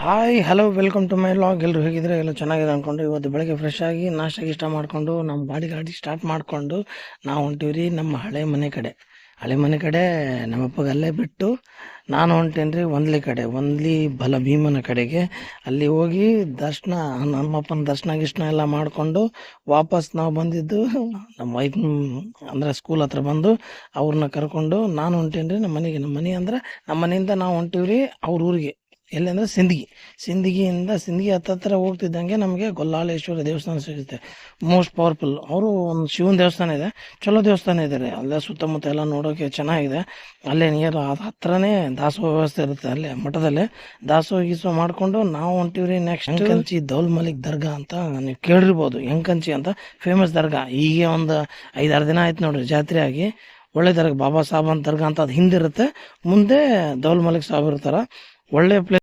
Hi hello welcome to my vlog. ಎಲ್ಲರೂ ಹೇಗಿದ್ರೆ ಎಲ್ಲ ಚೆನ್ನಾಗಿದೆ ಅಂದ್ಕೊಂಡು ಇವತ್ತು ಬೆಳಗ್ಗೆ ಫ್ರೆಶ್ ಆಗಿ ನಾಷ್ಟ ಗೀಷ್ಟ ಮಾಡಿಕೊಂಡು ನಮ್ಮ ಗಾಡಿ ಸ್ಟಾರ್ಟ್ ಮಾಡಿಕೊಂಡು ನಾವು ಹೊಂಟೀವ್ರಿ ನಮ್ಮ ಹಳೆ ಮನೆ ಕಡೆ ನಮ್ಮಪ್ಪಗೆ ಅಲ್ಲೇ ಬಿಟ್ಟು ನಾನು ಹೊಂಟೇನಿ ರೀ ಒಂದ್ಲಿ ಬಲ ಭೀಮನ ಕಡೆಗೆ. ಅಲ್ಲಿ ಹೋಗಿ ದರ್ಶನ ನಮ್ಮಪ್ಪನ ದರ್ಶನ ಗಿಷ್ಣ ಎಲ್ಲ ಮಾಡಿಕೊಂಡು ವಾಪಸ್ ನಾವು ಬಂದಿದ್ದು ನಮ್ಮ ವೈಫ್ ಅಂದ್ರೆ ಸ್ಕೂಲ್ ಹತ್ರ ಬಂದು ಅವ್ರನ್ನ ಕರ್ಕೊಂಡು ನಾನು ಹೊಂಟೇನಿ ರೀ ನಮ್ಮ ಮನೆ ಅಂದ್ರೆ ನಮ್ಮ ಮನೆಯಿಂದ ನಾವು ಹೊಂಟೀವ್ರಿ ಅವ್ರ ಊರಿಗೆ. ಎಲ್ಲಿ ಅಂದರೆ ಸಿಂದಗಿ ಹತ್ತತ್ರ ಹೋಗ್ತಿದ್ದಂಗೆ ನಮಗೆ ಗೊಲ್ಲಾಳೇಶ್ವರ ದೇವಸ್ಥಾನ ಸಿಗುತ್ತೆ. Most powerful. ಅವರು ಒಂದು ಶಿವನ ದೇವಸ್ಥಾನ ಇದೆ, ಚಲೋ ದೇವಸ್ಥಾನ ಇದೆ ರೀ. ಅಲ್ಲೇ ಸುತ್ತಮುತ್ತ ಎಲ್ಲ ನೋಡೋಕೆ ಚೆನ್ನಾಗಿದೆ. ಅಲ್ಲೇ ನಿಯರ್ ಹತ್ರನೇ ದಾಸೋಹ ವ್ಯವಸ್ಥೆ ಇರುತ್ತೆ. ಅಲ್ಲೇ ಮಠದಲ್ಲೇ ದಾಸೋಹ ಗೀಸೋಹ ಮಾಡಿಕೊಂಡು ನಾವು ಹೊಂಟಿವ್ರಿ. ನೆಕ್ಸ್ಟ್ ಯಂಕಂಚಿ ದೌಲ್ ಮಲಿಕ್ ದರ್ಗಾ ಅಂತ ನೀವು ಕೇಳಿರ್ಬೋದು. ಯಂಕಂಚಿ ಅಂತ ಫೇಮಸ್ ದರ್ಗಾ. ಈಗ ಒಂದು 5-6 ದಿನ ಆಯ್ತು ನೋಡ್ರಿ ಜಾತ್ರೆ ಆಗಿ. ಒಳ್ಳೆ ದರ್ಗಾ, ಬಾಬಾ ಸಾಹೇಬ್ ಅಂತ ದರ್ಗಾ ಅಂತ ಅದು ಹಿಂದಿರುತ್ತೆ, ಮುಂದೆ ದೌಲ್ ಮಲಿಕ್ ಸಾಹೇಬ್ ಇರ್ತಾರ. ಒಳ್ಳೆ ಪ್ಲೇಸ್.